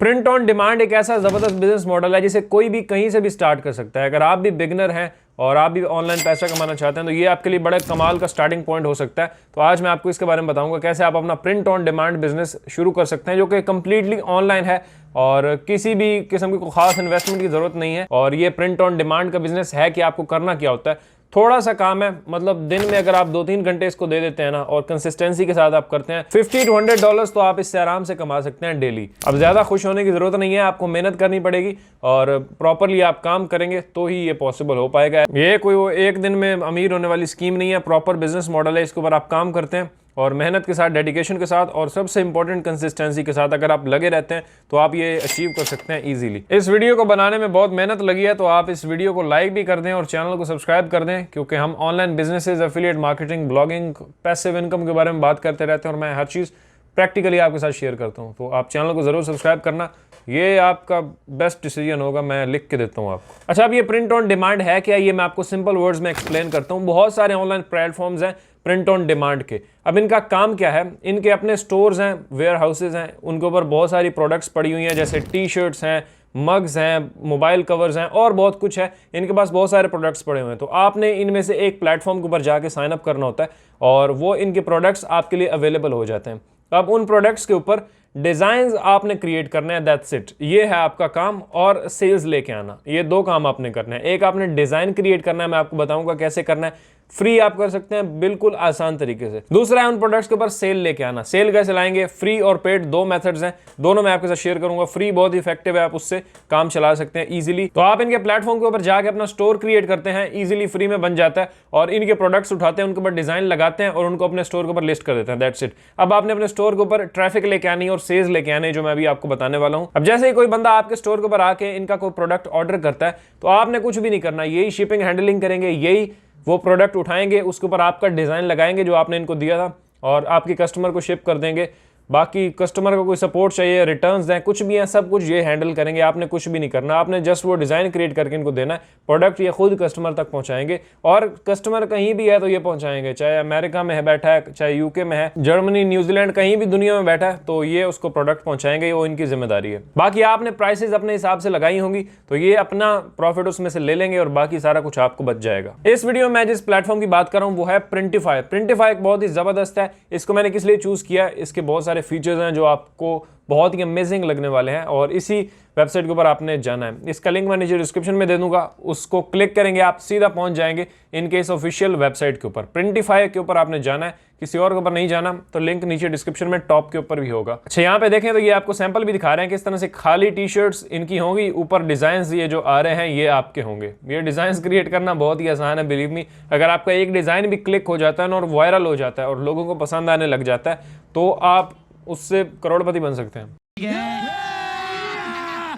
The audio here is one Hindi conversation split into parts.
प्रिंट ऑन डिमांड एक ऐसा ज़बरदस्त बिजनेस मॉडल है जिसे कोई भी कहीं से भी स्टार्ट कर सकता है। अगर आप भी बिगनर हैं और आप भी ऑनलाइन पैसा कमाना चाहते हैं तो ये आपके लिए बड़े कमाल का स्टार्टिंग पॉइंट हो सकता है। तो आज मैं आपको इसके बारे में बताऊंगा कैसे आप अपना प्रिंट ऑन डिमांड बिजनेस शुरू कर सकते हैं, जो कि कंप्लीटली ऑनलाइन है और किसी भी किस्म की कोई खास इन्वेस्टमेंट की जरूरत नहीं है। और ये प्रिंट ऑन डिमांड का बिजनेस है कि आपको करना क्या होता है, थोड़ा सा काम है, मतलब दिन में अगर आप 2-3 घंटे इसको दे देते हैं ना और कंसिस्टेंसी के साथ आप करते हैं, $50 to $100 तो आप इससे आराम से कमा सकते हैं डेली। अब ज्यादा खुश होने की जरूरत नहीं है, आपको मेहनत करनी पड़ेगी और प्रॉपरली आप काम करेंगे तो ही ये पॉसिबल हो पाएगा। ये कोई एक दिन में अमीर होने वाली स्कीम नहीं है, प्रॉपर बिजनेस मॉडल है। इसके ऊपर आप काम करते हैं और मेहनत के साथ, डेडिकेशन के साथ और सबसे इंपॉर्टेंट कंसिस्टेंसी के साथ अगर आप लगे रहते हैं तो आप ये अचीव कर सकते हैं इजीली। इस वीडियो को बनाने में बहुत मेहनत लगी है, तो आप इस वीडियो को लाइक भी कर दें और चैनल को सब्सक्राइब कर दें, क्योंकि हम online businesses, affiliate marketing, blogging, passive income के बारे में बात करते रहते हैं और मैं हर चीज़ प्रैक्टिकली आपके साथ शेयर करता हूँ। तो आप चैनल को जरूर सब्सक्राइब करना, ये आपका बेस्ट डिसीजन होगा, मैं लिख के देता हूँ आपको। अच्छा, अब ये प्रिंट ऑन डिमांड है क्या, ये मैं आपको सिंपल वर्ड्स में एक्सप्लेन करता हूँ। बहुत सारे ऑनलाइन प्लेटफॉर्म्स हैं प्रिंट ऑन डिमांड के। अब इनका काम क्या है, इनके अपने स्टोर्स हैं, वेयर हाउसेज हैं, उनके ऊपर बहुत सारी प्रोडक्ट्स पड़ी हुई हैं, जैसे टी शर्ट्स हैं, मग्स हैं, मोबाइल कवर्स हैं और बहुत कुछ है। इनके पास बहुत सारे प्रोडक्ट्स पड़े हुए हैं। तो आपने इनमें से एक प्लेटफॉर्म के ऊपर जाके साइन अप करना होता है और वो इनके प्रोडक्ट्स आपके लिए अवेलेबल हो जाते हैं। अब उन प्रोडक्ट्स के ऊपर डिजाइन्स आपने क्रिएट करने हैं, दैट्स इट, ये है आपका काम। और सेल्स लेके आना, ये दो काम आपने करना है। एक आपने डिजाइन क्रिएट करना है, मैं आपको बताऊंगा कैसे करना है, फ्री आप कर सकते हैं बिल्कुल आसान तरीके से। दूसरा है उन प्रोडक्ट्स के ऊपर सेल लेके आना। सेल कैसे लाएंगे, फ्री और पेड दो मेथड्स हैं, दोनों मैं आपके साथ शेयर करूंगा। फ्री बहुत इफेक्टिव है, आप उससे काम चला सकते हैं इजीली। तो आप इनके प्लेटफॉर्म के ऊपर जाके अपना स्टोर क्रिएट करते हैं, इजीली फ्री में बन जाता है और इनके प्रोडक्ट्स उठाते हैं, उनके ऊपर डिजाइन लगाते हैं और उनको अपने स्टोर के ऊपर लिस्ट कर देते हैं, दैट्स इट। अब आपने अपने स्टोर के ऊपर ट्रैफिक लेके आनी और सेल्स लेके आने, जो मैं अभी आपको बताने वाला हूं। अब जैसे ही कोई बंदा आपके स्टोर के ऊपर आके इनका कोई प्रोडक्ट ऑर्डर करता है तो आपने कुछ भी नहीं करना, यही शिपिंग हैंडलिंग करेंगे, यही वो प्रोडक्ट उठाएंगे, उसके ऊपर आपका डिज़ाइन लगाएंगे जो आपने इनको दिया था और आपके कस्टमर को शिप कर देंगे। बाकी कस्टमर को कोई सपोर्ट चाहिए, रिटर्न्स दें, कुछ भी है, सब कुछ ये हैंडल करेंगे। आपने कुछ भी नहीं करना, आपने जस्ट वो डिज़ाइन क्रिएट करके इनको देना है, प्रोडक्ट ये खुद कस्टमर तक पहुंचाएंगे। और कस्टमर कहीं भी है तो ये पहुंचाएंगे, चाहे अमेरिका में है बैठा है, चाहे यूके में है, जर्मनी, न्यूजीलैंड, कहीं भी दुनिया में बैठा है तो ये उसको प्रोडक्ट पहुंचाएंगे, वो इनकी जिम्मेदारी है। बाकी आपने प्राइसेस अपने हिसाब से लगाई होंगी तो ये अपना प्रॉफिट उसमें से ले लेंगे और बाकी सारा कुछ आपको बच जाएगा। इस वीडियो में मैं जिस प्लेटफॉर्म की बात कर रहा हूँ वो है प्रिंटिफाई। प्रिंटिफाई एक बहुत ही जबरदस्त है, इसको मैंने किस लिए चूज किया, इसके बहुत सारे फीचर्स हैं जो आपको बहुत ही अमेजिंग लगने वाले हैं और इसी वेबसाइट के ऊपर आपने जाना है। इसका लिंक मैं नीचे डिस्क्रिप्शन में दे दूंगा, उसको क्लिक करेंगे आप सीधा पहुंच जाएंगे इनके इस ऑफिशियल वेबसाइट के ऊपर। प्रिंटिफाई के ऊपर आपने जाना है, किसी और के ऊपर नहीं जाना, तो लिंक नीचे डिस्क्रिप्शन में टॉप के ऊपर भी होगा। अच्छा, यहाँ पे देखें तो ये आपको सैंपल भी दिखा रहे हैं किस तरह से खाली टी शर्ट्स इनकी होंगी, ऊपर डिजाइन ये जो आ रहे हैं ये आपके होंगे। ये डिजाइन क्रिएट करना बहुत ही आसान है, बिलीव मी। अगर आपका एक डिजाइन भी क्लिक हो जाता है ना और वायरल हो जाता है और लोगों को पसंद आने लग जाता है तो आप उससे करोड़पति बन सकते हैं।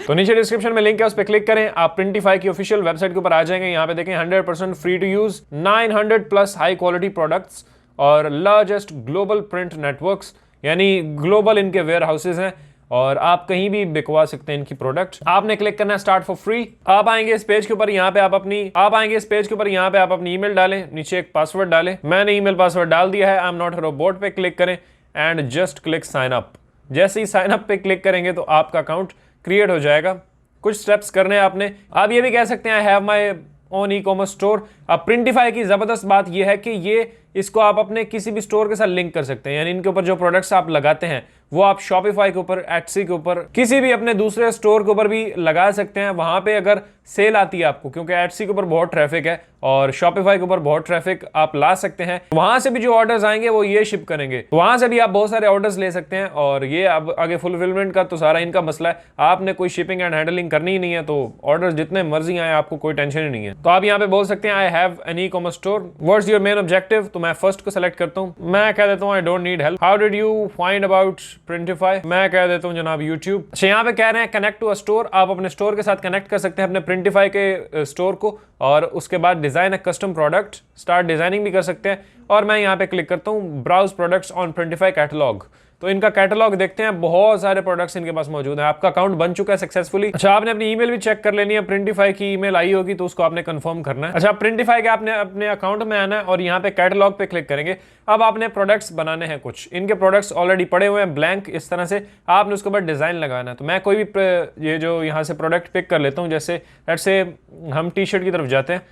तो नीचे डिस्क्रिप्शन में लिंक है, उस पर क्लिक करें, आप प्रिंटिफाई की ऑफिशियल वेबसाइट के ऊपर आ जाएंगे। यहाँ पे देखें 100% free to use, 900+ high quality products और लार्जेस्ट ग्लोबल प्रिंट नेटवर्क्स, यानी ग्लोबल इनके वेयर हाउसेज हैं और आप कहीं भी बिकवा सकते हैं इनकी प्रोडक्ट। आपने क्लिक करना है स्टार्ट फॉर फ्री। आप आएंगे इस पेज के ऊपर, यहाँ पे आप अपनी ईमेल डालें, नीचे एक पासवर्ड डालें। मैंने ईमेल पासवर्ड डाल दिया है, I am not a robot पे क्लिक करें and just click sign up. जैसे ही साइन अप पे क्लिक करेंगे तो आपका अकाउंट क्रिएट हो जाएगा। कुछ स्टेप्स करने हैं आपने। आप ये भी कह सकते हैं I have my own E commerce store. अब प्रिंटिफाई की जबरदस्त बात यह है कि ये इसको आप अपने किसी भी स्टोर के साथ लिंक कर सकते हैं, यानी इनके ऊपर जो प्रोडक्ट्स आप लगाते हैं वो आप शॉपिफाई के ऊपर, एटसी के ऊपर, किसी भी अपने दूसरे स्टोर के ऊपर भी लगा सकते हैं। वहां पे अगर सेल आती है आपको, क्योंकि एटसी के ऊपर बहुत ट्रैफिक है और शॉपिफाई के ऊपर बहुत ट्रैफिक, आप ला सकते हैं। वहां से भी जो ऑर्डर्स आएंगे वो ये शिप करेंगे, वहां से भी आप बहुत सारे ऑर्डर्स ले सकते हैं और ये अब आगे फुलफिलमेंट का तो सारा इनका मसला है। आपने कोई शिपिंग एंड हैंडलिंग करनी ही नहीं है, तो ऑर्डर्स जितने मर्जी आए आपको कोई टेंशन ही नहीं है। तो आप यहाँ पे बोल सकते हैं I have an e commerce store, what's your main objective. तो मैं फर्स्ट को सेलेक्ट करता हूँ, मैं कह देता हूँ I don't need help. How did you find about Printify, मैं कह देता हूँ जनाब यूट्यूब। अच्छा, यहाँ पे कह रहे हैं कनेक्ट टू अ स्टोर, आप अपने स्टोर के साथ कनेक्ट कर सकते हैं अपने प्रिंटिफाई के स्टोर को और उसके बाद डिजाइन है कस्टम प्रोडक्ट, स्टार्ट डिजाइनिंग भी कर सकते हैं। और मैं यहाँ पे क्लिक करता हूँ ब्राउज प्रोडक्ट्स ऑन प्रिंटिफाई कैटलॉग। तो इनका कैटलॉग देखते हैं, बहुत सारे प्रोडक्ट्स इनके पास मौजूद हैं। आपका अकाउंट बन चुका है सक्सेसफुली। अच्छा, आपने अपनी ईमेल भी चेक कर लेनी है, प्रिंटिफाई की ईमेल आई होगी तो उसको आपने कंफर्म करना है। अच्छा, प्रिंटिफाई के आपने अपने अकाउंट में आना है और यहाँ पे कैटलॉग पे क्लिक करेंगे। अब आपने प्रोडक्ट्स बनाने हैं, कुछ इनके प्रोडक्ट्स ऑलरेडी पड़े हुए हैं ब्लैंक इस तरह से, आपने उसके ऊपर डिजाइन लगाना है। तो मैं कोई भी ये जो यहाँ से प्रोडक्ट पिक कर लेता हूँ, जैसे लेट्स से हम टी शर्ट की तरफ जाते हैं,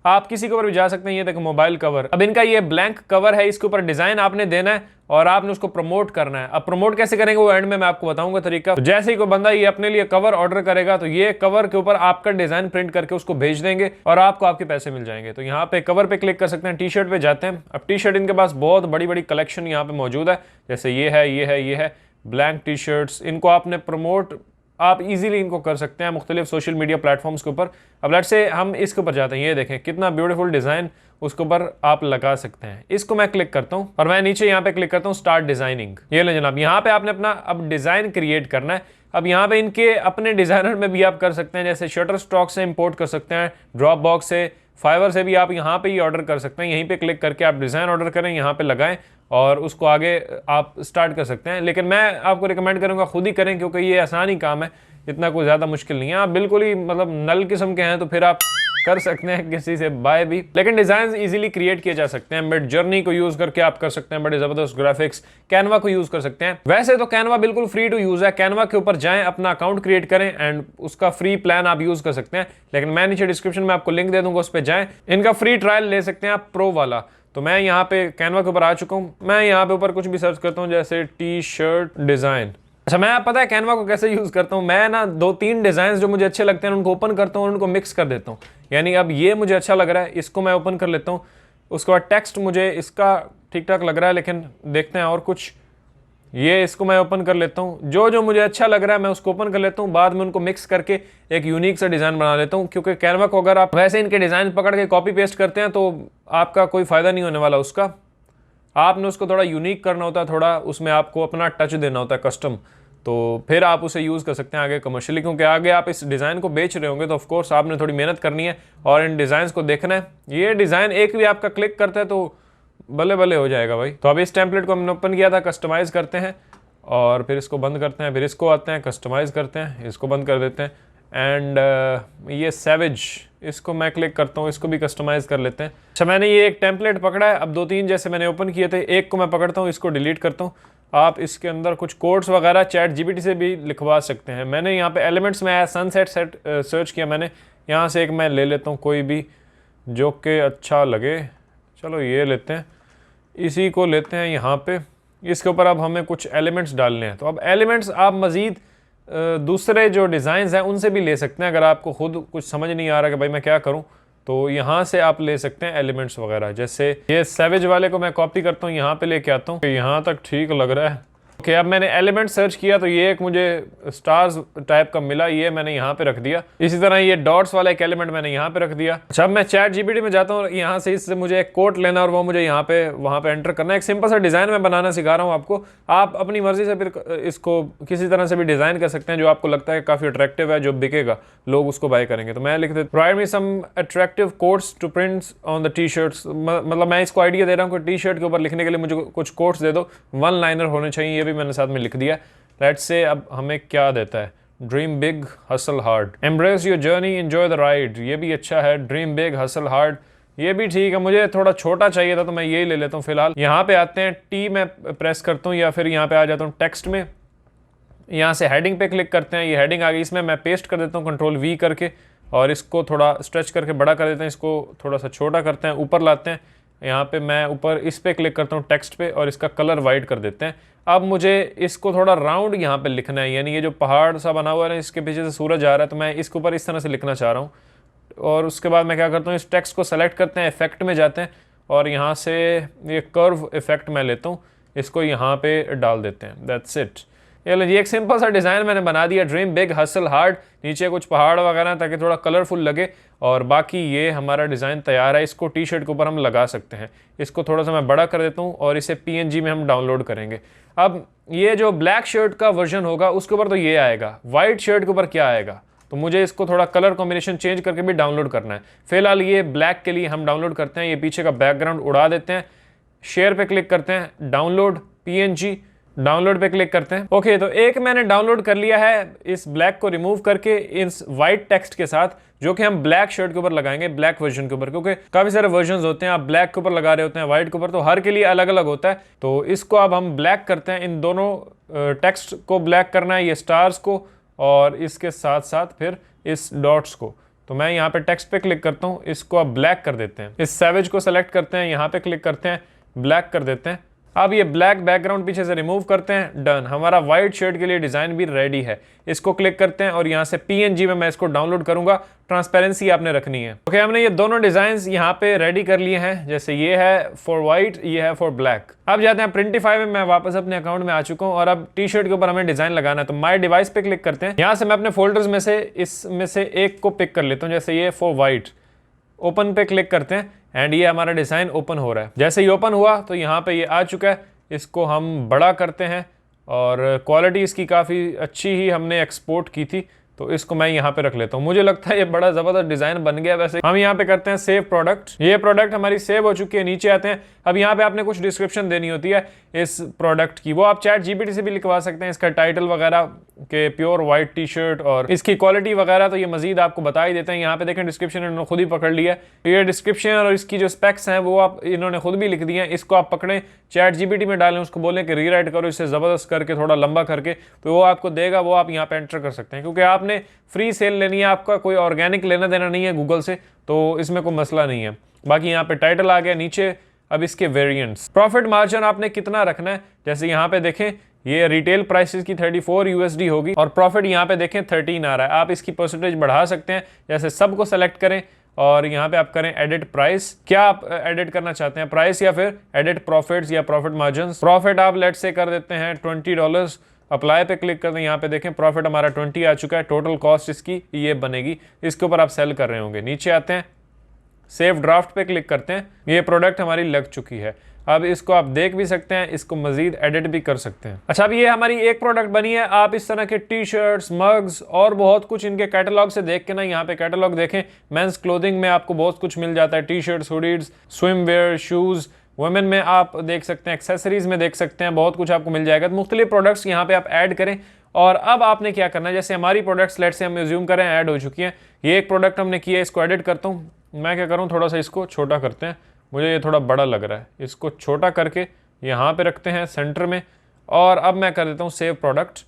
आप किसी के ऊपर भी जा सकते हैं। ये देखो मोबाइल कवर, अब इनका ये ब्लैंक कवर है, इसके ऊपर डिजाइन आपने देना है और आपने उसको प्रमोट करना है। अब प्रमोट कैसे करेंगे वो एंड में मैं आपको बताऊंगा तरीका। तो जैसे ही कोई बंदा ये अपने लिए कवर ऑर्डर करेगा तो ये कवर के ऊपर आपका डिजाइन प्रिंट करके उसको भेज देंगे और आपको आपके पैसे मिल जाएंगे। तो यहाँ पे कवर पे क्लिक कर सकते हैं, टी शर्ट पे जाते हैं। अब टी शर्ट इनके पास बहुत बड़ी बड़ी कलेक्शन यहाँ पे मौजूद है, जैसे ये है, ये है, ये है ब्लैंक टी शर्ट्स। इनको आपने प्रमोट आप इजीली इनको कर सकते हैं मुख्तलिफ सोशल मीडिया प्लेटफॉर्म्स के ऊपर। अब लेट्स से हम इसके ऊपर जाते हैं, ये देखें कितना ब्यूटीफुल डिज़ाइन उसके ऊपर आप लगा सकते हैं। इसको मैं क्लिक करता हूं और मैं नीचे यहाँ पे क्लिक करता हूँ स्टार्ट डिजाइनिंग। ये ले जनाब, यहाँ पे आपने अपना अब डिज़ाइन क्रिएट करना है। अब यहाँ पे इनके अपने डिज़ाइनर में भी आप कर सकते हैं, जैसे शटर स्टॉक से इंपोर्ट कर सकते हैं, ड्रॉप बॉक्स से, फाइवर से भी आप यहाँ पे ही ऑर्डर कर सकते हैं। यहीं पे क्लिक करके आप डिज़ाइन ऑर्डर करें, यहाँ पे लगाएं और उसको आगे आप स्टार्ट कर सकते हैं। लेकिन मैं आपको रिकमेंड करूँगा खुद ही करें, क्योंकि ये आसान ही काम है, इतना कोई ज़्यादा मुश्किल नहीं है। आप बिल्कुल ही मतलब नल किस्म के हैं तो फिर आप कर सकते हैं किसी से बाय भी, लेकिन डिज़ाइन इजीली क्रिएट किए जा सकते हैं। मिड जर्नी को यूज़ करके आप कर सकते हैं बड़े ज़बरदस्त ग्राफिक्स। कैनवा को यूज़ कर सकते हैं। वैसे तो कैनवा बिल्कुल फ्री टू यूज़ है, कैनवा के ऊपर जाएं, अपना अकाउंट क्रिएट करें एंड उसका फ्री प्लान आप यूज़ कर सकते हैं। लेकिन मैं नीचे डिस्क्रिप्शन में आपको लिंक दे दूंगा, उस पर जाएँ, इनका फ्री ट्रायल ले सकते हैं आप प्रो वाला। तो मैं यहाँ पे कैनवा के ऊपर आ चुका हूँ। मैं यहाँ पे ऊपर कुछ भी सर्च करता हूँ, जैसे टी शर्ट डिज़ाइन। अच्छा, मैं पता है कैनवा को कैसे यूज़ करता हूँ, मैं ना 2-3 डिज़ाइन जो मुझे अच्छे लगते हैं उनको ओपन करता हूँ और उनको मिक्स कर देता हूँ। यानी अब ये मुझे अच्छा लग रहा है, इसको मैं ओपन कर लेता हूँ। उसके बाद टेक्स्ट मुझे इसका ठीक ठाक लग रहा है, लेकिन देखते हैं और कुछ। ये इसको मैं ओपन कर लेता हूँ, जो जो मुझे अच्छा लग रहा है मैं उसको ओपन कर लेता हूँ। बाद में उनको मिक्स करके एक यूनिक सा डिज़ाइन बना लेता हूँ, क्योंकि कैनवा को अगर आप वैसे इनके डिज़ाइन पकड़ के कॉपी पेस्ट करते हैं तो आपका कोई फ़ायदा नहीं होने वाला उसका। आपने उसको थोड़ा यूनिक करना होता है, थोड़ा उसमें आपको अपना टच देना होता है कस्टम, तो फिर आप उसे यूज़ कर सकते हैं आगे कमर्शियली। क्योंकि आगे आप इस डिज़ाइन को बेच रहे होंगे तो ऑफ कोर्स आपने थोड़ी मेहनत करनी है और इन डिज़ाइंस को देखना है। ये डिज़ाइन एक भी आपका क्लिक करता है तो बल्ले बल्ले हो जाएगा भाई। तो अब इस टेम्पलेट को हमने ओपन किया था, कस्टमाइज़ करते हैं और फिर इसको बंद करते हैं, फिर इसको आते हैं, कस्टमाइज़ करते हैं, इसको बंद कर देते हैं। एंड ये सैवेज, इसको मैं क्लिक करता हूँ, इसको भी कस्टमाइज़ कर लेते हैं। अच्छा, मैंने ये एक टेम्पलेट पकड़ा है, अब 2-3 जैसे मैंने ओपन किए थे, एक को मैं पकड़ता हूँ, इसको डिलीट करता हूँ। आप इसके अंदर कुछ कोड्स वगैरह चैट जीपीटी से भी लिखवा सकते हैं। मैंने यहाँ पे एलिमेंट्स में आया, सनसेट सेट सर्च किया मैंने, यहाँ से एक मैं ले लेता हूँ कोई भी जो कि अच्छा लगे। चलो ये लेते हैं, इसी को लेते हैं यहाँ पे। इसके ऊपर अब हमें कुछ एलिमेंट्स डालने हैं, तो अब एलिमेंट्स आप मज़ीद दूसरे जो डिज़ाइंस हैं उनसे भी ले सकते हैं। अगर आपको खुद कुछ समझ नहीं आ रहा कि भाई मैं क्या करूं, तो यहाँ से आप ले सकते हैं एलिमेंट्स वगैरह। जैसे ये सैवेज वाले को मैं कॉपी करता हूँ, यहाँ पे लेके आता हूँ, यहाँ तक ठीक लग रहा है। ओके, अब मैंने एलिमेंट सर्च किया तो ये एक मुझे स्टार्स टाइप का मिला, ये मैंने यहाँ पे रख दिया। इसी तरह ये डॉट्स वाला एक एलिमेंट मैंने यहाँ पे रख दिया। अच्छा, अब मैं चैट जीपीटी में जाता हूँ, यहाँ से इससे मुझे एक कोड लेना और वो मुझे यहाँ पे वहाँ पे एंटर करना है। एक सिंपल सा डिज़ाइन मैं बनाना सिखा रहा हूँ आपको, आप अपनी मर्जी से फिर इसको किसी तरह से भी डिज़ाइन कर सकते हैं जो आपको लगता है काफ़ी अट्रैक्टिव है, जो बिकेगा, लोग उसको बाय करेंगे। तो मैं लिख देता, provide me some attractive quotes to prints on the T shirts. मतलब मैं इसको आइडिया दे रहा हूँ कि टी शर्ट के ऊपर लिखने के लिए मुझे कुछ कोट्स दे दो, 1 लाइनर होने चाहिए, ये भी मैंने साथ में लिख दिया। लेट्स से अब हमें क्या देता है, dream big hustle hard, embrace your journey enjoy the ride, ये भी अच्छा है। ड्रीम बिग हसल हार्ड, ये भी ठीक है। मुझे थोड़ा छोटा चाहिए था तो मैं यही ले लेता हूँ फिलहाल। यहाँ पे आते हैं, टी में प्रेस करता हूँ या फिर यहाँ पे आ जाता हूँ टेक्स्ट में, यहाँ से हेडिंग पे क्लिक करते हैं, ये हेडिंग आ गई, इसमें मैं पेस्ट कर देता हूँ कंट्रोल V करके और इसको थोड़ा स्ट्रेच करके बड़ा कर देते हैं, इसको थोड़ा सा छोटा करते हैं, ऊपर लाते हैं। यहाँ पे मैं ऊपर इस पे क्लिक करता हूँ टेक्स्ट पे और इसका कलर वाइट कर देते हैं। अब मुझे इसको थोड़ा राउंड यहाँ पे लिखना है, यानी ये जो पहाड़ सा बना हुआ है इसके पीछे से सूरज आ रहा है, तो मैं इसके ऊपर इस तरह से लिखना चाह रहा हूँ। और उसके बाद मैं क्या करता हूँ, इस टेक्स्ट को सेलेक्ट करते हैं, इफेक्ट में जाते हैं और यहाँ से ये कर्व इफेक्ट मैं लेता हूँ, इसको यहाँ पे डाल देते हैं। That's it. ये एक सिंपल सा डिज़ाइन मैंने बना दिया, ड्रीम बिग हसल हार्ड, नीचे कुछ पहाड़ वगैरह ताकि थोड़ा कलरफुल लगे, और बाकी ये हमारा डिज़ाइन तैयार है। इसको टी शर्ट के ऊपर हम लगा सकते हैं। इसको थोड़ा सा मैं बड़ा कर देता हूँ और इसे PNG में हम डाउनलोड करेंगे। अब ये जो ब्लैक शर्ट का वर्जन होगा उसके ऊपर तो ये आएगा, वाइट शर्ट के ऊपर क्या आएगा, तो मुझे इसको थोड़ा कलर कॉम्बिनेशन चेंज करके भी डाउनलोड करना है। फिलहाल ये ब्लैक के लिए हम डाउनलोड करते हैं, ये पीछे का बैकग्राउंड उड़ा देते हैं, शेयर पे क्लिक करते हैं, डाउनलोड PNG, डाउनलोड पे क्लिक करते हैं। ओके, तो एक मैंने डाउनलोड कर लिया है इस ब्लैक को रिमूव करके इस वाइट टेक्स्ट के साथ, जो कि हम ब्लैक शर्ट के ऊपर लगाएंगे, ब्लैक वर्जन के ऊपर, क्योंकि काफी सारे वर्जन होते हैं, आप ब्लैक के ऊपर लगा रहे होते हैं, व्हाइट के ऊपर, तो हर के लिए अलग अलग होता है। तो इसको अब हम ब्लैक करते हैं, इन दोनों टेक्स्ट को ब्लैक करना है, ये स्टार्स को और इसके साथ साथ फिर इस डॉट्स को। तो मैं यहाँ पे टेक्स्ट पे क्लिक करता हूँ, इसको अब ब्लैक कर देते हैं। इस सैवेज को सेलेक्ट करते हैं, यहाँ पे क्लिक करते हैं, ब्लैक कर देते हैं। अब ये ब्लैक बैकग्राउंड पीछे से रिमूव करते हैं, डन। हमारा व्हाइट शर्ट के लिए डिजाइन भी रेडी है। इसको क्लिक करते हैं और यहाँ से PNG में मैं इसको डाउनलोड करूंगा। ट्रांसपेरेंसी आपने रखनी है। ओके, हमने ये दोनों डिजाइन यहाँ पे रेडी कर लिए हैं, जैसे ये है फॉर व्हाइट, ये है फॉर ब्लैक। अब जाते हैं प्रिंटिफाई में। मैं वापस अपने अकाउंट में आ चुका हूँ और अब टी शर्ट के ऊपर हमें डिजाइन लगाना है। तो माई डिवाइस पे क्लिक करते हैं। यहाँ से मैं अपने फोल्डर्स में से इसमें से एक को पिक कर लेता हूँ, जैसे ये फॉर व्हाइट। ओपन पे क्लिक करते हैं एंड ये हमारा डिजाइन ओपन हो रहा है। जैसे ही ओपन हुआ तो यहाँ पे ये आ चुका है। इसको हम बड़ा करते हैं और क्वालिटी इसकी काफ़ी अच्छी ही हमने एक्सपोर्ट की थी, तो इसको मैं यहाँ पे रख लेता हूँ। मुझे लगता है ये बड़ा ज़बरदस्त डिज़ाइन बन गया। वैसे हम यहाँ पे करते हैं सेव प्रोडक्ट। ये प्रोडक्ट हमारी सेव हो चुकी है। नीचे आते हैं। अब यहाँ पे आपने कुछ डिस्क्रिप्शन देनी होती है इस प्रोडक्ट की, वो आप ChatGPT से भी लिखवा सकते हैं। इसका टाइटल वगैरह के प्योर वाइट टी शर्ट और इसकी क्वालिटी वगैरह तो ये मजीद आपको बता ही देते हैं। यहाँ पे देखें डिस्क्रिप्शन इन्होंने खुद ही पकड़ लिया है। ये डिस्क्रिप्शन और इसकी जो स्पेक्स हैं वो आप इन्होंने खुद भी लिख दिए हैं। इसको आप पकड़ें, ChatGPT में डालें, उसको बोलें कि रीराइट करो इसे ज़बरदस्त करके, थोड़ा लंबा करके, तो वो आपको देगा। वो आप यहाँ पे एंटर कर सकते हैं, क्योंकि आपने फ्री सेल लेनी है, आपका कोई ऑर्गेनिक लेना देना नहीं है गूगल से, तो इसमें कोई मसला नहीं है। बाकी यहाँ पे टाइटल आ गया। नीचे अब इसके वेरिएंट्स, प्रॉफिट मार्जिन आपने कितना रखना है। जैसे यहाँ पे देखें ये रिटेल प्राइसेस की 34 USD होगी और प्रॉफिट यहाँ पे देखें 13 आ रहा है। आप इसकी परसेंटेज बढ़ा सकते हैं। जैसे सबको सेलेक्ट करें और यहाँ पे आप करें एडिट प्राइस। क्या आप एडिट करना चाहते हैं, प्राइस या फिर एडिट प्रॉफिट्स या प्रॉफिट मार्जिन। प्रॉफिट आप लेट से कर देते हैं $20। अप्लाई पे क्लिक करते हैं। यहाँ पे देखें प्रॉफिट हमारा 20 आ चुका है। टोटल कॉस्ट इसकी ये बनेगी। इसके ऊपर आप सेल कर रहे होंगे। नीचे आते हैं, सेव ड्राफ्ट पे क्लिक करते हैं। ये प्रोडक्ट हमारी लग चुकी है। अब इसको आप देख भी सकते हैं, इसको मजीद एडिट भी कर सकते हैं। अच्छा, अब ये हमारी एक प्रोडक्ट बनी है। आप इस तरह के टी शर्ट्स, मग्स और बहुत कुछ इनके कैटलॉग से देख के ना, यहाँ पे कैटलॉग देखें, मेंस क्लोथिंग में आपको बहुत कुछ मिल जाता है। T shirts, hoodies, swimwear, shoes. Women में आप देख सकते हैं, एक्सेसरीज में देख सकते हैं, बहुत कुछ आपको मिल जाएगा। तो मुख्तलिफ प्रोडक्ट्स यहाँ पे आप ऐड करें। और अब आपने क्या करना है, जैसे हमारी प्रोडक्ट्स लेट से हम एज्यूम करें ऐड हो चुकी हैं। ये एक प्रोडक्ट हमने किया है, इसको एडिट करता हूँ। मैं क्या करूँ, थोड़ा सा इसको छोटा करते हैं, मुझे ये थोड़ा बड़ा लग रहा है। इसको छोटा करके यहाँ पे रखते हैं सेंटर में। और अब मैं कर देता हूँ सेव प्रोडक्ट।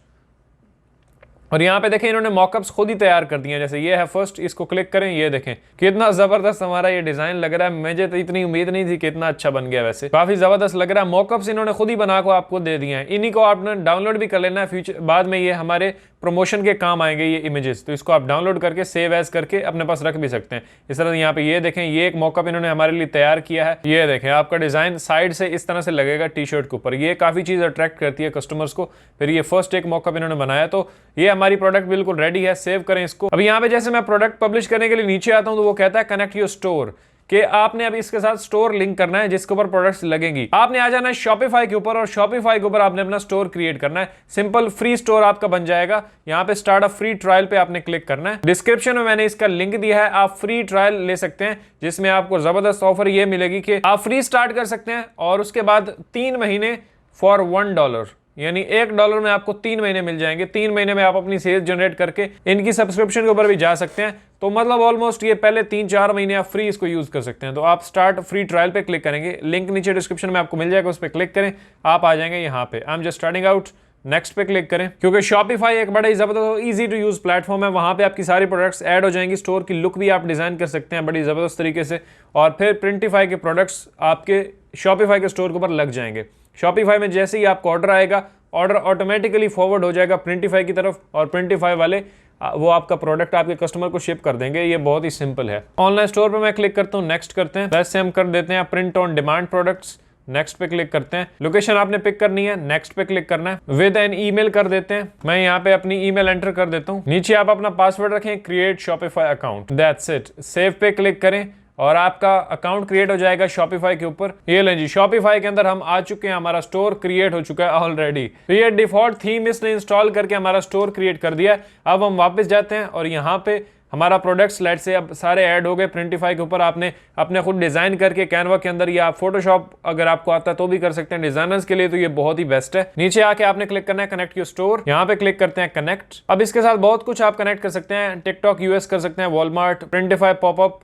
और यहाँ पे देखें इन्होंने मॉकअप्स खुद ही तैयार कर दिए हैं। जैसे ये है फर्स्ट, इसको क्लिक करें, ये देखें कितना ज़बरदस्त हमारा ये डिज़ाइन लग रहा है। मुझे तो इतनी उम्मीद नहीं थी कि इतना अच्छा बन गया। वैसे काफ़ी ज़बरदस्त लग रहा है। मॉकअप्स इन्होंने खुद ही बना को आपको दे दिए हैं। इन्हीं को आपने डाउनलोड भी कर लेना है। फ्यूचर बाद में ये हमारे प्रमोशन के काम आएंगे ये इमेजेस, तो इसको आप डाउनलोड करके सेव एज करके अपने पास रख भी सकते हैं। इस तरह यहाँ पे ये देखें, ये एक मॉकअप इन्होंने हमारे लिए तैयार किया है। ये देखें आपका डिज़ाइन साइड से इस तरह से लगेगा टी शर्ट के ऊपर। ये काफ़ी चीज़ अट्रैक्ट करती है कस्टमर्स को। फिर ये फर्स्ट एक मॉकअप इन्होंने बनाया। तो ये हमारी प्रोडक्ट बिल्कुल रेडी है। सेव करें इसको। अब यहाँ पे जैसे मैं प्रोडक्ट पब्लिश करने के लिए नीचे आता हूँ तो वो कहता है कनेक्ट योर स्टोर, कि आपने अब इसके साथ स्टोर लिंक करना है जिसके ऊपर प्रोडक्ट्स लगेंगी। आपने आ जाना है शॉपिफाई के ऊपर और शॉपिफाई के ऊपर आपने अपना स्टोर क्रिएट करना है। सिंपल फ्री स्टोर आपका बन जाएगा। यहाँ पे स्टार्ट अ फ्री ट्रायल पे आपने क्लिक करना है। डिस्क्रिप्शन में मैंने इसका लिंक दिया है, आप फ्री ट्रायल ले सकते हैं, जिसमें आपको जबरदस्त ऑफर ये मिलेगी कि आप फ्री स्टार्ट कर सकते हैं और उसके बाद 3 महीने फॉर $1, यानी $1 में आपको 3 महीने मिल जाएंगे। 3 महीने में आप अपनी सेल्स जनरेट करके इनकी सब्सक्रिप्शन के ऊपर भी जा सकते हैं। तो मतलब ऑलमोस्ट ये पहले 3-4 महीने आप फ्री इसको यूज कर सकते हैं। तो आप स्टार्ट फ्री ट्रायल पे क्लिक करेंगे, लिंक नीचे डिस्क्रिप्शन में आपको मिल जाएगा, उस पर क्लिक करें, आप आ जाएंगे यहाँ पे I am just starting out. Next पे क्लिक करें, क्योंकि शॉपिफाई एक बड़ा ही जबरदस्त इजी टू यूज प्लेटफॉर्म है। वहां पे आपकी सारी प्रोडक्ट्स ऐड हो जाएंगी। स्टोर की लुक भी आप डिजाइन कर सकते हैं बड़ी जबरदस्त तरीके से। और फिर प्रिंटिफाई के प्रोडक्ट्स आपके शॉपिफाई के स्टोर के ऊपर लग जाएंगे। शॉपिफाई में जैसे ही आपको ऑर्डर आएगा, ऑर्डर ऑटोमेटिकली फॉरवर्ड हो जाएगा प्रिंटिफाई की तरफ और प्रिंटिफाई वाले वो आपका प्रोडक्ट आपके कस्टमर को शिप कर देंगे। ये बहुत ही सिंपल है। ऑनलाइन स्टोर पे मैं क्लिक करता हूँ, नेक्स्ट करते हैं। वैसे हम कर देते हैं print on demand products, next पे क्लिक करते हैं। लोकेशन आपने पिक करनी है, नेक्स्ट पे क्लिक करना है। विद एन ईमेल कर देते हैं। मैं यहाँ पे अपनी ईमेल एंटर कर देता हूँ। नीचे आप अपना पासवर्ड रखें, create Shopify account, that's it. Save पे क्लिक करें और आपका अकाउंट क्रिएट हो जाएगा शॉपिफाई के ऊपर। ये लें जी, शॉपिफाई के अंदर हम आ चुके हैं, हमारा स्टोर क्रिएट हो चुका है ऑलरेडी। तो ये डिफॉल्ट थीम इसने इंस्टॉल करके हमारा स्टोर क्रिएट कर दिया है। अब हम वापस जाते हैं और यहाँ पे हमारा प्रोडक्ट्स लेट से अब सारे ऐड हो गए प्रिंटिफाई के ऊपर। आपने अपने खुद डिजाइन करके कैनवा के अंदर, या आप फोटोशॉप अगर आपको आता है तो भी कर सकते हैं। डिजाइनर्स के लिए तो ये बहुत ही बेस्ट है। नीचे आके आपने क्लिक करना है कनेक्ट योर स्टोर, यहाँ पे क्लिक करते हैं कनेक्ट। अब इसके साथ बहुत कुछ आप कनेक्ट कर सकते हैं। टिकटॉक यूएस कर सकते हैं, वॉलमार्ट, प्रिंटिफाई पॉपअप,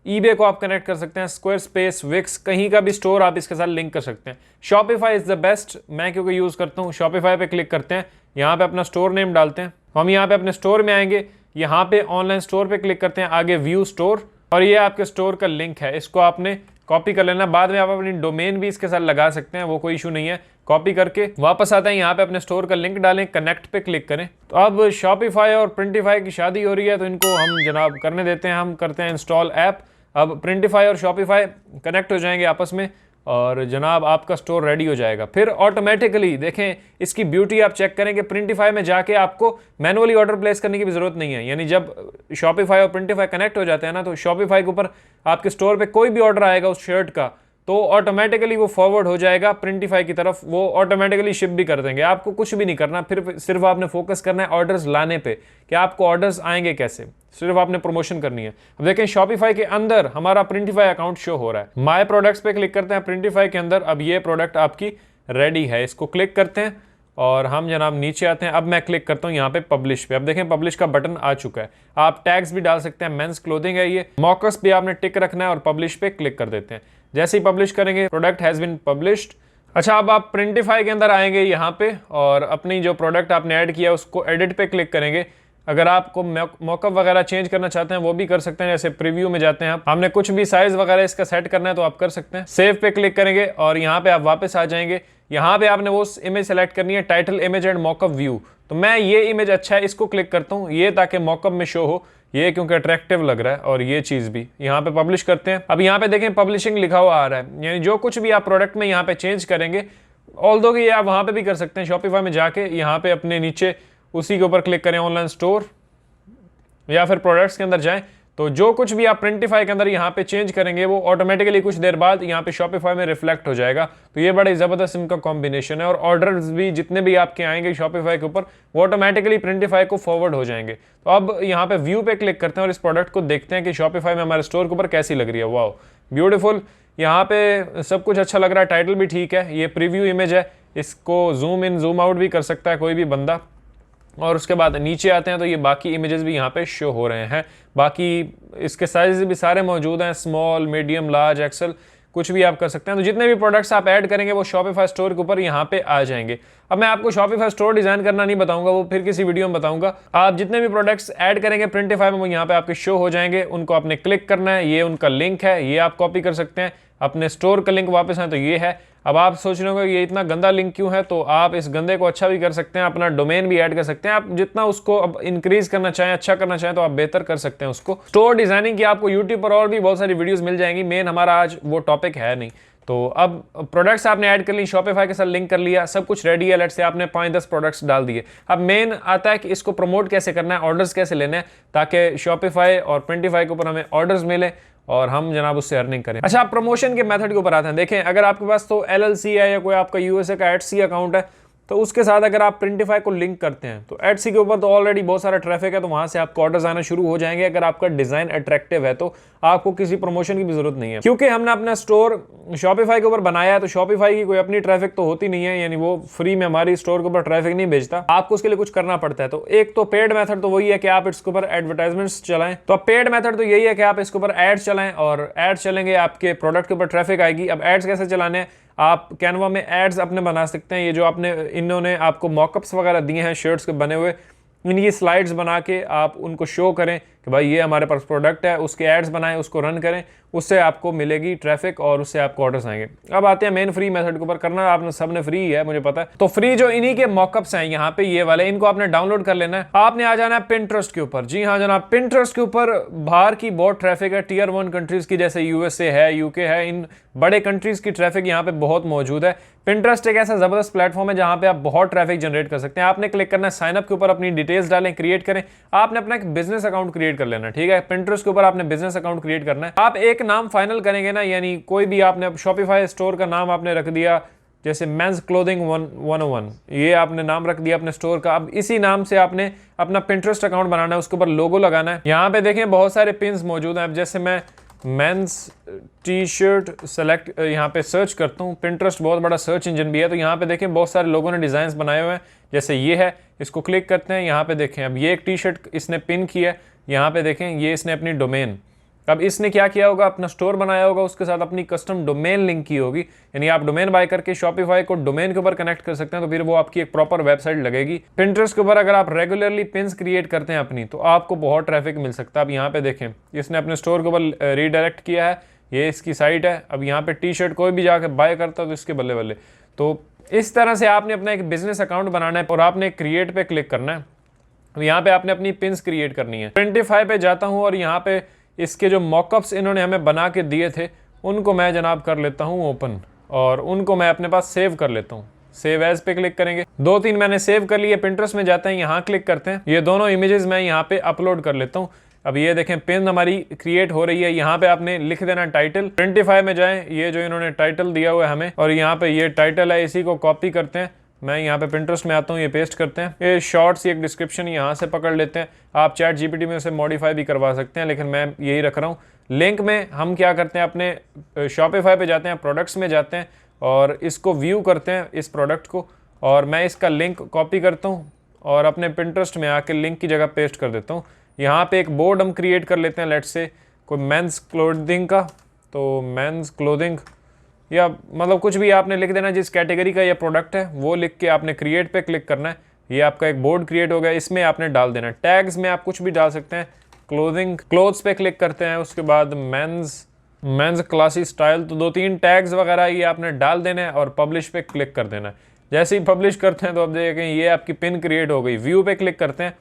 ईबे को आप कनेक्ट कर सकते हैं, स्क्वायर स्पेस, विक्स, कहीं का भी स्टोर आप इसके साथ लिंक कर सकते हैं। शॉपिफाई इज द बेस्ट, मैं क्योंकि यूज करता हूँ। शॉपिफाई पे क्लिक करते हैं, यहाँ पे अपना स्टोर नेम डालते हैं। हम यहाँ पे अपने स्टोर में आएंगे, यहाँ पे ऑनलाइन स्टोर पे क्लिक करते हैं, आगे व्यू स्टोर, और ये आपके स्टोर का लिंक है। इसको आपने कॉपी कर लेना, बाद में आप अपनी डोमेन भी इसके साथ लगा सकते हैं, वो कोई इशू नहीं है। कॉपी करके वापस आते हैं, यहाँ पे अपने स्टोर का लिंक डालें, कनेक्ट पे क्लिक करें। तो अब शॉपिफाई और प्रिंटिफाई की शादी हो रही है, तो इनको हम जनाब करने देते हैं। हम करते हैं इंस्टॉल ऐप। अब प्रिंटिफाई और शॉपिफाई कनेक्ट हो जाएंगे आपस में, और जनाब आपका स्टोर रेडी हो जाएगा। फिर ऑटोमेटिकली देखें इसकी ब्यूटी आप चेक करें कि प्रिंटिफाई में जाके आपको मैनुअली ऑर्डर प्लेस करने की भी जरूरत नहीं है। यानी जब शॉपिफाई और प्रिंटिफाई कनेक्ट हो जाते हैं ना, तो शॉपिफाई के ऊपर आपके स्टोर पे कोई भी ऑर्डर आएगा उस शर्ट का, तो ऑटोमेटिकली वो फॉरवर्ड हो जाएगा प्रिंटिफाई की तरफ। वो ऑटोमेटिकली शिप भी कर देंगे, आपको कुछ भी नहीं करना। फिर सिर्फ आपने फोकस करना है ऑर्डर्स लाने पे, कि आपको ऑर्डर्स आएंगे कैसे, सिर्फ आपने प्रमोशन करनी है। अब देखें शॉपिफाई के अंदर हमारा प्रिंटिफाई अकाउंट शो हो रहा है। माय प्रोडक्ट्स पे क्लिक करते हैं प्रिंटिफाई के अंदर। अब ये प्रोडक्ट आपकी रेडी है, इसको क्लिक करते हैं और हम जनाब नीचे आते हैं। अब मैं क्लिक करता हूँ यहाँ पे पब्लिश पे। अब देखें पब्लिश का बटन आ चुका है। आप टैग्स भी डाल सकते हैं, मेंस क्लोथिंग है ये। मॉकस पे आपने टिक रखना है और पब्लिश पे क्लिक कर देते हैं। जैसे ही पब्लिश करेंगे, प्रोडक्ट हैज बीन पब्लिश्ड। अच्छा, अब आप प्रिंटिफाई के अंदर आएंगे यहाँ पे, और अपनी जो प्रोडक्ट आपने ऐड किया उसको एडिट पे क्लिक करेंगे। अगर आपको मॉकअप वगैरह चेंज करना चाहते हैं वो भी कर सकते हैं। जैसे प्रीव्यू में जाते हैं, हमने कुछ भी साइज वगैरह इसका सेट करना है तो आप कर सकते हैं। सेव पे क्लिक करेंगे और यहाँ पे आप वापस आ जाएंगे। यहाँ पे आपने वो इमेज सेलेक्ट करनी है, title image and mock-up view. तो मैं ये इमेज अच्छा है, इसको क्लिक करता हूँ, ये ताकि मॉकअप में शो हो, ये क्योंकि अट्रैक्टिव लग रहा है। और ये चीज भी यहाँ पे पब्लिश करते हैं। अब यहाँ पे देखें पब्लिशिंग लिखा हुआ आ रहा है, यानी जो कुछ भी आप प्रोडक्ट में यहाँ पे चेंज करेंगे, ऑल्दो कि ये आप वहाँ पे भी कर सकते हैं। शॉपिफाई में जाके यहाँ पे अपने नीचे उसी के ऊपर क्लिक करें, ऑनलाइन स्टोर, या फिर प्रोडक्ट्स के अंदर जाएं, तो जो कुछ भी आप प्रिंटिफाई के अंदर यहाँ पे चेंज करेंगे वो ऑटोमेटिकली कुछ देर बाद यहाँ पे शॉपिफाई में रिफ्लेक्ट हो जाएगा। तो ये बड़ा जबरदस्त इनका कॉम्बिनेशन है। और ऑर्डर्स भी जितने भी आपके आएंगे शॉपिफाई के ऊपर, वो ऑटोमेटिकली प्रिंटिफाई को फॉरवर्ड हो जाएंगे। तो अब यहाँ पे व्यू पे क्लिक करते हैं और इस प्रोडक्ट को देखते हैं कि शॉपिफाई में हमारे स्टोर के ऊपर कैसी लग रही है। वाओ, ब्यूटीफुल, यहाँ पे सब कुछ अच्छा लग रहा है, टाइटल भी ठीक है। ये प्रीव्यू इमेज है, इसको जूम इन जूम आउट भी कर सकता है कोई भी बंदा। और उसके बाद नीचे आते हैं तो ये बाकी इमेजेस भी यहाँ पे शो हो रहे हैं। बाकी इसके साइज भी सारे मौजूद हैं, स्मॉल, मीडियम, लार्ज, एक्सेल, कुछ भी आप कर सकते हैं। तो जितने भी प्रोडक्ट्स आप ऐड करेंगे वो शॉपिफाई स्टोर के ऊपर यहाँ पे आ जाएंगे। अब मैं आपको शॉपिफाई स्टोर डिजाइन करना नहीं बताऊंगा, वो फिर किसी वीडियो में बताऊंगा। आप जितने भी प्रोडक्ट्स ऐड करेंगे प्रिंटिफाई में वो यहाँ पे आपके शो हो जाएंगे। उनको आपने क्लिक करना है, ये उनका लिंक है, ये आप कॉपी कर सकते हैं। अपने स्टोर का लिंक वापस आए तो ये है। अब आप सोच रहे होंगे ये इतना गंदा लिंक क्यों है, तो आप इस गंदे को अच्छा भी कर सकते हैं, अपना डोमेन भी ऐड कर सकते हैं। आप जितना उसको अब इंक्रीज करना चाहें, अच्छा करना चाहें, तो आप बेहतर कर सकते हैं उसको। स्टोर डिजाइनिंग की आपको यूट्यूब पर और भी बहुत सारी वीडियोस मिल जाएंगी, मेन हमारा आज वो टॉपिक है नहीं। तो अब प्रोडक्ट्स आपने ऐड कर ली, शॉपिफाई के साथ लिंक कर लिया, सब कुछ रेडी है। लेट्स से आपने 5-10 प्रोडक्ट्स डाल दिए। अब मेन आता है कि इसको प्रमोट कैसे करना है, ऑर्डर्स कैसे लेने हैं, ताकि शॉपिफाई और प्रिंटिफाई के ऊपर हमें ऑर्डर्स मिले और हम जनाब उससे अर्निंग करें। अच्छा, आप प्रमोशन के मेथड के ऊपर आते हैं। देखें, अगर आपके पास तो LLC है या कोई आपका USA का एडसी अकाउंट है, तो उसके साथ अगर आप प्रिंटिफाई को लिंक करते हैं तो एडसी के ऊपर तो ऑलरेडी बहुत सारा ट्रैफिक है, तो वहां से आपको ऑर्डर्स आना शुरू हो जाएंगे। अगर आपका डिजाइन अट्रैक्टिव है तो आपको किसी प्रमोशन की भी जरूरत नहीं है, क्योंकि हमने अपना स्टोर शॉपिफाई के ऊपर बनाया है। तो शॉपिफाई की कोई अपनी ट्रैफिक तो होती नहीं है, यानी वो फ्री में हमारी स्टोर के ऊपर ट्रैफिक नहीं भेजता, आपको उसके लिए कुछ करना पड़ता है। तो एक तो पेड मेथड तो वही है कि आप इसके ऊपर एडवर्टाइजमेंट्स चलाएं। तो अब पेड मेथड तो यही है कि आप इसके ऊपर एड्स चलाएं, और एड्स चलेंगे आपके प्रोडक्ट के ऊपर ट्रैफिक आएगी। अब एड्स कैसे चलाने हैं, आप कैनवा में एड्स अपने बना सकते हैं। ये जो आपने इन्होंने आपको मॉकअप्स वगैरह दिए हैं शर्ट्स के बने हुए, इनकी स्लाइड्स बना के आप उनको शो करें कि भाई ये हमारे पास प्रोडक्ट है, उसके एड्स बनाएं, उसको रन करें, उससे आपको मिलेगी ट्रैफिक और उससे आपको ऑर्डर्स आएंगे। अब आते हैं मेन फ्री मेथड के ऊपर। करना आपने सबने फ्री है, मुझे पता है। तो फ्री जो इन्हीं के मॉकअप्स हैं यहाँ पे ये वाले, इनको आपने डाउनलोड कर लेना है। आपने आ जाना है पिंटरेस्ट के ऊपर। जी हाँ जनाब, पिंटरेस्ट के ऊपर बाहर की बहुत ट्रैफिक है, Tier 1 कंट्रीज की, जैसे USA है, UK है, इन बड़े कंट्रीज की ट्रैफिक यहाँ पे बहुत मौजूद है। पिंटरेस्ट एक ऐसा जबरदस्त प्लेटफॉर्म है जहाँ पे आप बहुत ट्रैफिक जनरेट कर सकते हैं। आपने क्लिक करना है साइन अप के ऊपर, अपनी डिटेल्स डालें, क्रिएट करें। आपने अपना एक बिजनेस अकाउंट क्रिएट कर लेना, ठीक है। पिंटरेस्ट के ऊपर आपने बिजनेस अकाउंट क्रिएट करना है। आप एक नाम फाइनल करेंगे ना, यानी कोई भी आपने शॉपिफाई स्टोर का नाम आपने रख दिया, जैसे मेंस क्लोथिंग 101, ये आपने नाम रख दिया अपने स्टोर का। अब इसी नाम से आपने अपना पिंटरेस्ट अकाउंट बनाना है, उसके ऊपर लोगो लगाना है। यहाँ पे देखें बहुत सारे पिन्स मौजूद हैं। अब जैसे मैं मेंस टी शर्ट सेलेक्ट यहाँ पे सर्च करता हूँ, पिंटरेस्ट बहुत बड़ा सर्च इंजन भी है, तो यहाँ पे देखें बहुत सारे लोगों ने डिज़ाइंस बनाए हुए हैं। जैसे ये है, इसको क्लिक करते हैं, यहाँ पे देखें अब ये एक टी शर्ट इसने पिन की है, यहाँ पे देखें ये इसने अपनी डोमेन, अब इसने क्या किया होगा, अपना स्टोर बनाया होगा, उसके साथ अपनी कस्टम डोमेन लिंक की होगी, यानी आप डोमेन बाय करके शॉपिफाई को डोमेन के ऊपर कनेक्ट कर सकते हैं, तो फिर वो आपकी एक प्रॉपर वेबसाइट लगेगी। पिंटरेस्ट के ऊपर अगर आप रेगुलरली पिन्स क्रिएट करते हैं अपनी, तो आपको बहुत ट्रैफिक मिल सकता है। अब यहाँ पे देखें इसने अपने स्टोर के ऊपर रीडायरेक्ट किया है, ये इसकी साइट है। अब यहाँ पे टी शर्ट कोई भी जाके बाय करता है तो इसके बल्ले बल्ले। तो इस तरह से आपने अपना एक बिजनेस अकाउंट बनाना है और आपने क्रिएट पे क्लिक करना है। यहाँ पे आपने अपनी पिन्स क्रिएट करनी है। प्रिंटिफाई पे जाता हूँ और यहाँ पे इसके जो मॉकअप्स इन्होंने हमें बना के दिए थे उनको मैं जनाब कर लेता हूँ ओपन, और उनको मैं अपने पास सेव कर लेता हूँ। सेव एज पे क्लिक करेंगे, 2-3 मैंने सेव कर लिए। पिंटरेस्ट में जाते हैं, यहाँ क्लिक करते हैं, ये दोनों इमेजेस मैं यहाँ पे अपलोड कर लेता हूँ। अब ये देखें पिन हमारी क्रिएट हो रही है। यहाँ पे आपने लिख देना टाइटल। प्रिंटिफाई में जाएं, ये जो इन्होंने टाइटल दिया हुआ है हमें, और यहाँ पे ये टाइटल है, इसी को कॉपी करते हैं। मैं यहाँ पे पिंटरेस्ट में आता हूँ, ये पेस्ट करते हैं। ये शॉर्ट्स एक डिस्क्रिप्शन यहाँ से पकड़ लेते हैं। आप चैट जीपीटी में उसे मॉडिफाई भी करवा सकते हैं, लेकिन मैं यही रख रहा हूँ। लिंक में हम क्या करते हैं, अपने शॉपिफाई पे जाते हैं, प्रोडक्ट्स में जाते हैं और इसको व्यू करते हैं इस प्रोडक्ट को, और मैं इसका लिंक कॉपी करता हूँ और अपने पिंटरेस्ट में आके लिंक की जगह पेस्ट कर देता हूँ। यहाँ पे एक बोर्ड हम क्रिएट कर लेते हैं, लेट्स से कोई मेंस क्लोथिंग का, तो मेंस क्लोथिंग या मतलब कुछ भी आपने लिख देना, जिस कैटेगरी का ये प्रोडक्ट है वो लिख के आपने क्रिएट पे क्लिक करना है। ये आपका एक बोर्ड क्रिएट हो गया, इसमें आपने डाल देना। टैग्स में आप कुछ भी डाल सकते हैं। क्लोथिंग, क्लोथ्स पे क्लिक करते हैं, उसके बाद मेंस क्लासी स्टाइल, तो 2-3 टैग्स वगैरह ये आपने डाल देना है और पब्लिश पे क्लिक कर देना है। जैसे ही पब्लिश करते हैं तो अब देखें ये आपकी पिन क्रिएट हो गई। व्यू पे क्लिक करते हैं,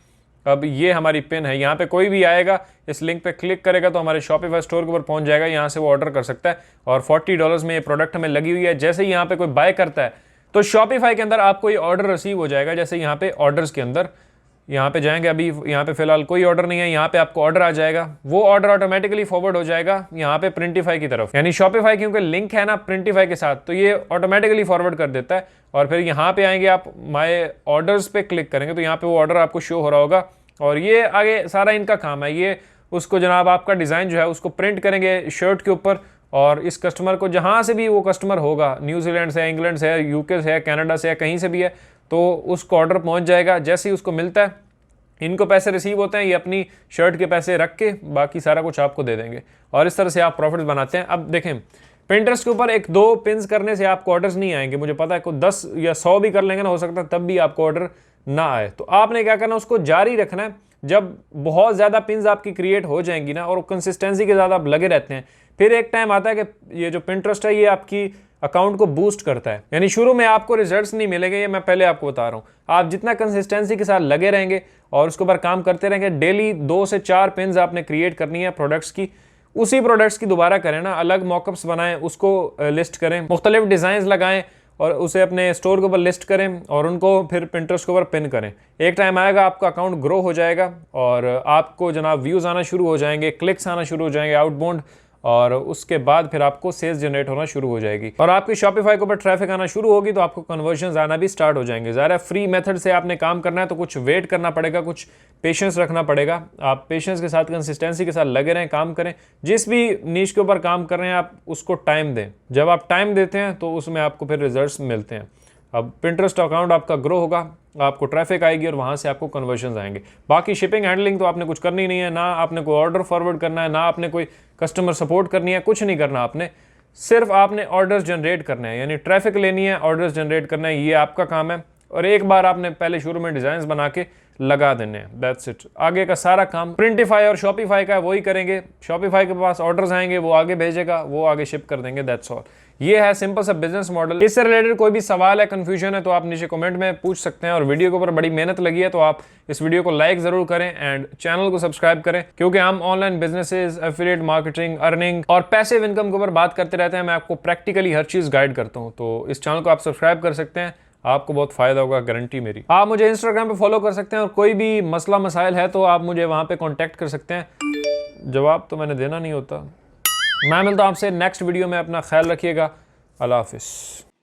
अब ये हमारी पिन है। यहाँ पे कोई भी आएगा इस लिंक पे क्लिक करेगा तो हमारे शॉपिफाई स्टोर के ऊपर पहुंच जाएगा, यहाँ से वो ऑर्डर कर सकता है और $40 में ये प्रोडक्ट हमें लगी हुई है। जैसे ही यहाँ पे कोई बाय करता है तो शॉपिफाई के अंदर आपको ये ऑर्डर रिसीव हो जाएगा। जैसे यहाँ पे ऑर्डर्स के अंदर यहाँ पे जाएंगे, अभी यहाँ पे फिलहाल कोई ऑर्डर नहीं है, यहाँ पे आपको ऑर्डर आ जाएगा, वो ऑर्डर ऑटोमेटिकली फॉरवर्ड हो जाएगा यहाँ पे प्रिंटिफाई की तरफ। यानी शॉपिफाई क्योंकि लिंक है ना प्रिंटिफाई के साथ, तो ये ऑटोमेटिकली फॉरवर्ड कर देता है। और फिर यहाँ पे आएंगे, आप माय ऑर्डर्स पे क्लिक करेंगे तो यहाँ पे वो ऑर्डर आपको शो हो रहा होगा, और ये आगे सारा इनका काम है। ये उसको जनाब आपका डिज़ाइन जो है उसको प्रिंट करेंगे शर्ट के ऊपर, और इस कस्टमर को जहाँ से भी वो कस्टमर होगा, न्यूजीलैंड से है, इंग्लैंड से है, यूके से है, कनाडा से है, कहीं से भी है, तो उसको ऑर्डर पहुँच जाएगा। जैसे ही उसको मिलता है, इनको पैसे रिसीव होते हैं, ये अपनी शर्ट के पैसे रख के बाकी सारा कुछ आपको दे देंगे, और इस तरह से आप प्रॉफिट्स बनाते हैं। अब देखें पिंटरेस्ट के ऊपर 1-2 पिन्स करने से आपको ऑर्डर्स नहीं आएंगे, मुझे पता है को 10 या 100 भी कर लेंगे ना, हो सकता है तब भी आपको ऑर्डर ना आए। तो आपने क्या करना, उसको जारी रखना है। जब बहुत ज़्यादा पिन्स आपकी क्रिएट हो जाएंगी ना और कंसिस्टेंसी के साथ आप लगे रहते हैं, फिर एक टाइम आता है कि ये जो पिंटरेस्ट है ये आपकी अकाउंट को बूस्ट करता है। यानी शुरू में आपको रिजल्ट्स नहीं मिलेंगे, ये मैं पहले आपको बता रहा हूँ। आप जितना कंसिस्टेंसी के साथ लगे रहेंगे और उसके ऊपर काम करते रहेंगे, डेली 2 से 4 पिन्स आपने क्रिएट करनी है प्रोडक्ट्स की। उसी प्रोडक्ट्स की दोबारा करें ना, अलग मॉकअप्स बनाएं, उसको लिस्ट करें, मुख्तलिफ डिज़ाइन लगाएं और उसे अपने स्टोर के ऊपर लिस्ट करें और उनको फिर पिंटरेस्ट के ऊपर पिन करें। एक टाइम आएगा आपका अकाउंट ग्रो हो जाएगा और आपको जनाब व्यूज़ आना शुरू हो जाएंगे, क्लिक्स आना शुरू हो जाएंगे, आउटबाउंड, और उसके बाद फिर आपको सेल्स जनरेट होना शुरू हो जाएगी और आपकी शॉपिफाई के ऊपर ट्रैफिक आना शुरू होगी, तो आपको कन्वर्जन्स आना भी स्टार्ट हो जाएंगे। ज़रा फ्री मेथड से आपने काम करना है तो कुछ वेट करना पड़ेगा, कुछ पेशेंस रखना पड़ेगा। आप पेशेंस के साथ, कंसिस्टेंसी के साथ लगे रहें, काम करें। जिस भी नीश के ऊपर काम कर रहे हैं आप उसको टाइम दें। जब आप टाइम देते हैं तो उसमें आपको फिर रिजल्ट्स मिलते हैं। अब पिंटरेस्ट अकाउंट आपका ग्रो होगा, आपको ट्रैफिक आएगी और वहाँ से आपको कन्वर्जन आएंगे। बाकी शिपिंग हैंडलिंग तो आपने कुछ करनी नहीं है, ना आपने कोई ऑर्डर फॉरवर्ड करना है, ना आपने कोई कस्टमर सपोर्ट करनी है, कुछ नहीं करना आपने। सिर्फ आपने ऑर्डर्स जनरेट करने हैं, यानी ट्रैफिक लेनी है, ऑर्डर्स जनरेट करना है, ये आपका काम है। और एक बार आपने पहले शुरू में डिज़ाइन बना के लगा देने हैं, दैट्स इट। आगे का सारा काम प्रिंटिफाई और शॉपिफाई का वही करेंगे। शॉपिफाई के पास ऑर्डर्स आएंगे, वो आगे भेजेगा, वो आगे शिप कर देंगे, दैट्स ऑल। ये है सिंपल सा बिजनेस मॉडल। इससे रिलेटेड कोई भी सवाल है, कंफ्यूजन है, तो आप नीचे कमेंट में पूछ सकते हैं। और वीडियो के ऊपर बड़ी मेहनत लगी है तो आप इस वीडियो को लाइक जरूर करें एंड चैनल को सब्सक्राइब करें, क्योंकि हम online businesses, affiliate marketing, earning और पैसिव इनकम के ऊपर बात करते रहते हैं। मैं आपको प्रैक्टिकली हर चीज़ गाइड करता हूँ, तो इस चैनल को आप सब्सक्राइब कर सकते हैं, आपको बहुत फायदा होगा, गारंटी मेरी। आप मुझे इंस्टाग्राम पे फॉलो कर सकते हैं और कोई भी मसला मसाइल है तो आप मुझे वहाँ पे कांटेक्ट कर सकते हैं। जवाब तो मैंने देना नहीं होता। मैं मिलता हूँ आपसे नेक्स्ट वीडियो में। अपना ख्याल रखिएगा। अल्लाह हाफिज़।